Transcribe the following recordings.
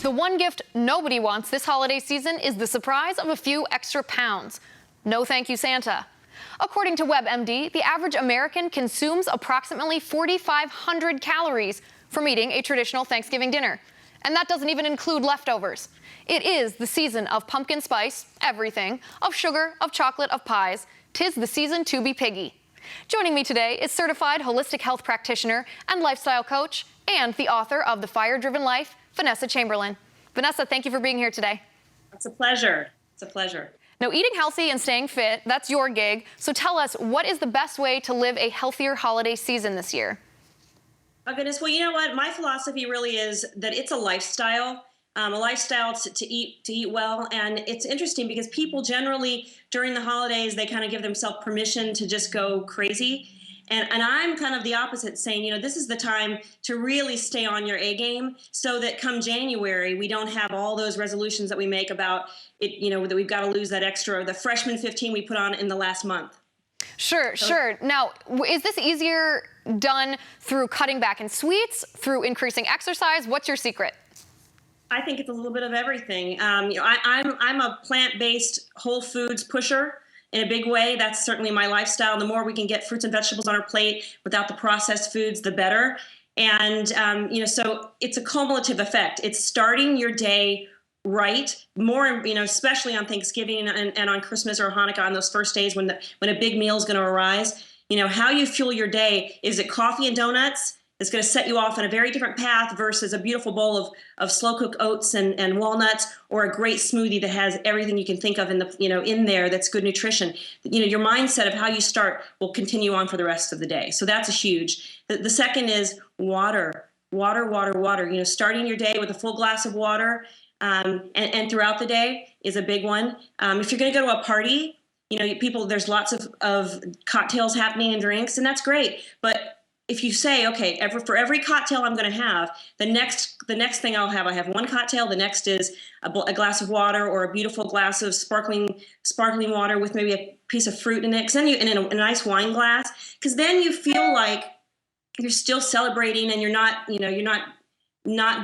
The one gift nobody wants this holiday season is the surprise of a few extra pounds. No thank you, Santa. According to WebMD, the average American consumes approximately 4,500 calories from eating a traditional Thanksgiving dinner. And that doesn't even include leftovers. It is the season of pumpkin spice, everything, of sugar, of chocolate, of pies. 'Tis the season to be piggy. Joining me today is certified holistic health practitioner and lifestyle coach and the author of The Fire-Driven Life, Vanessa Chamberlin. Vanessa, thank you for being here today. It's a pleasure. It's a pleasure. Now, eating healthy and staying fit, that's your gig. So tell us, what is the best way to live a healthier holiday season this year? Oh, goodness. Well, you know what? My philosophy really is that it's a lifestyle to eat well. And it's interesting because people generally during the holidays, they kind of give themselves permission to just go crazy. And I'm kind of the opposite, saying, this is the time to really stay on your A game so that come January, we don't have all those resolutions that we make about it, that we've got to lose that extra, the freshman 15 we put on in the last month. Sure. Now, is this easier done through cutting back in sweets, through increasing exercise? What's your secret? I think it's a little bit of everything. I'm a plant-based whole foods pusher in a big way. That's certainly my lifestyle. The more we can get fruits and vegetables on our plate without the processed foods, the better. And, so it's a cumulative effect. It's starting your day right, more, especially on Thanksgiving and on Christmas or Hanukkah, on those first days when a big meal is going to arise. How you fuel your day. Is it coffee and donuts? It's going to set you off on a very different path versus a beautiful bowl of slow cooked oats and walnuts, or a great smoothie that has everything you can think of in there that's good nutrition. Your mindset of how you start will continue on for the rest of the day. So that's a huge. The second is water. Starting your day with a full glass of water and throughout the day is a big one. If you're going to go to a party, there's lots of cocktails happening and drinks, and that's great. But if you say, okay, for every cocktail I'm going to have, the next thing I have one cocktail. The next is a glass of water, or a beautiful glass of sparkling water with maybe a piece of fruit in it. Because then in a nice wine glass, because then you feel like you're still celebrating, and you're not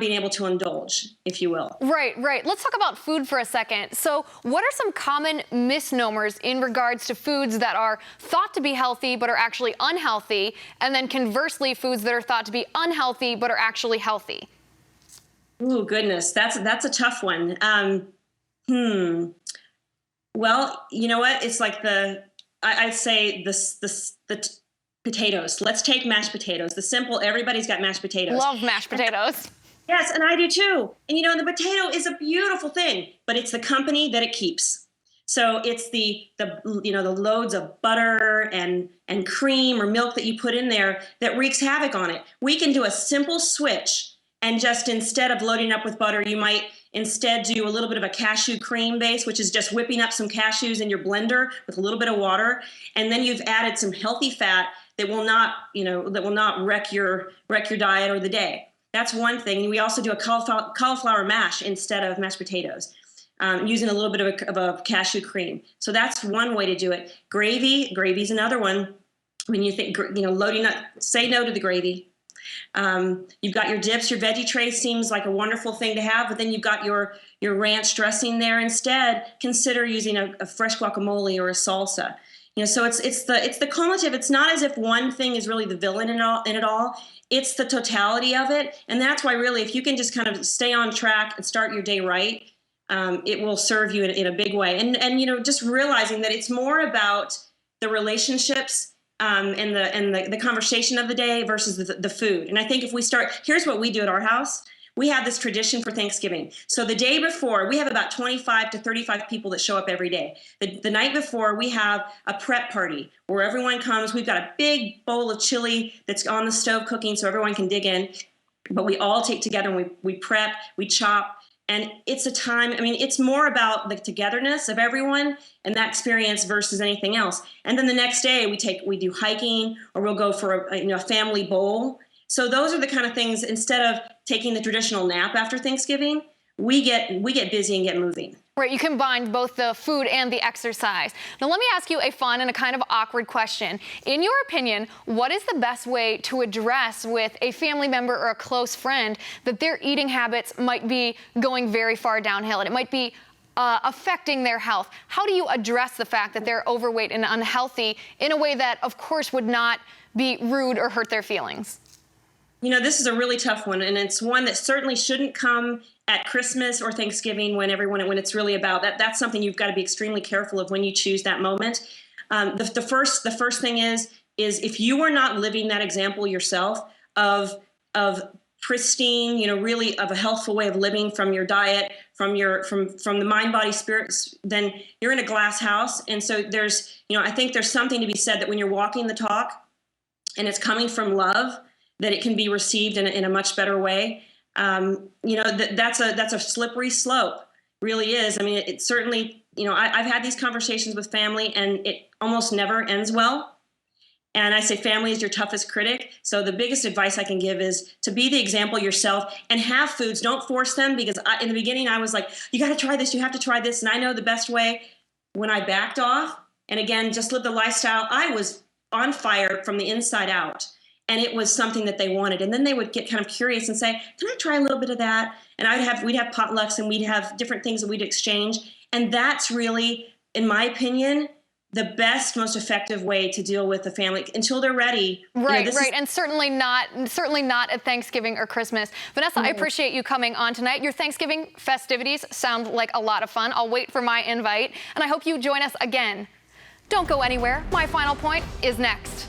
being able to indulge, if you will. Right. Let's talk about food for a second. So what are some common misnomers in regards to foods that are thought to be healthy but are actually unhealthy, and then conversely, foods that are thought to be unhealthy but are actually healthy? Ooh, goodness, that's a tough one. Well, you know what? It's like I'd say the potatoes. Let's take mashed potatoes. The simple, everybody's got mashed potatoes. Love mashed potatoes. Yes, and I do too. And the potato is a beautiful thing, but it's the company that it keeps. So it's the loads of butter and cream or milk that you put in there that wreaks havoc on it. We can do a simple switch, and just instead of loading up with butter, you might instead do a little bit of a cashew cream base, which is just whipping up some cashews in your blender with a little bit of water, and then you've added some healthy fat that will not wreck your diet or the day. That's one thing. We also do a cauliflower mash instead of mashed potatoes, using a little bit of a cashew cream. So that's one way to do it. Gravy's another one. When you think, loading up, say no to the gravy. You've got your dips, your veggie tray seems like a wonderful thing to have, but then you've got your ranch dressing there. Instead, consider using a fresh guacamole or a salsa. So it's the cumulative. It's not as if one thing is really the villain in it all. It's the totality of it, and that's why really, if you can just kind of stay on track and start your day right, it will serve you in a big way. And just realizing that it's more about the relationships and the conversation of the day versus the food. And I think if we start, here's what we do at our house. We have this tradition for Thanksgiving. So the day before, we have about 25 to 35 people that show up every day. The night before, we have a prep party where everyone comes. We've got a big bowl of chili that's on the stove cooking so everyone can dig in. But we all take together and we prep, we chop. And it's a time, it's more about the togetherness of everyone and that experience versus anything else. And then the next day we do hiking, or we'll go for a family bowl. So those are the kind of things, instead of taking the traditional nap after Thanksgiving, we get busy and get moving. Right, you combined both the food and the exercise. Now let me ask you a fun and a kind of awkward question. In your opinion, what is the best way to address with a family member or a close friend that their eating habits might be going very far downhill and it might be affecting their health? How do you address the fact that they're overweight and unhealthy in a way that, of course, would not be rude or hurt their feelings? You know, this is a really tough one, and it's one that certainly shouldn't come at Christmas or Thanksgiving when it's really about that. That's something you've got to be extremely careful of when you choose that moment. The first thing is if you are not living that example yourself of pristine, you know, really of a healthful way of living from your diet, from the mind, body, spirits, then you're in a glass house. And so I think there's something to be said that when you're walking the talk and it's coming from love, that it can be received in a much better way. That's a slippery slope, really is. I mean, it certainly, I've had these conversations with family and it almost never ends well. And I say family is your toughest critic. So the biggest advice I can give is to be the example yourself and have foods. Don't force them, because in the beginning I was like, you got to try this, you have to try this. And I know the best way. When I backed off and again, just lived the lifestyle, I was on fire from the inside out. And it was something that they wanted. And then they would get kind of curious and say, can I try a little bit of that? And we'd have potlucks and we'd have different things that we'd exchange. And that's really, in my opinion, the best, most effective way to deal with the family until they're ready. Right, and certainly not at Thanksgiving or Christmas. Vanessa, I appreciate you coming on tonight. Your Thanksgiving festivities sound like a lot of fun. I'll wait for my invite, and I hope you join us again. Don't go anywhere. My final point is next.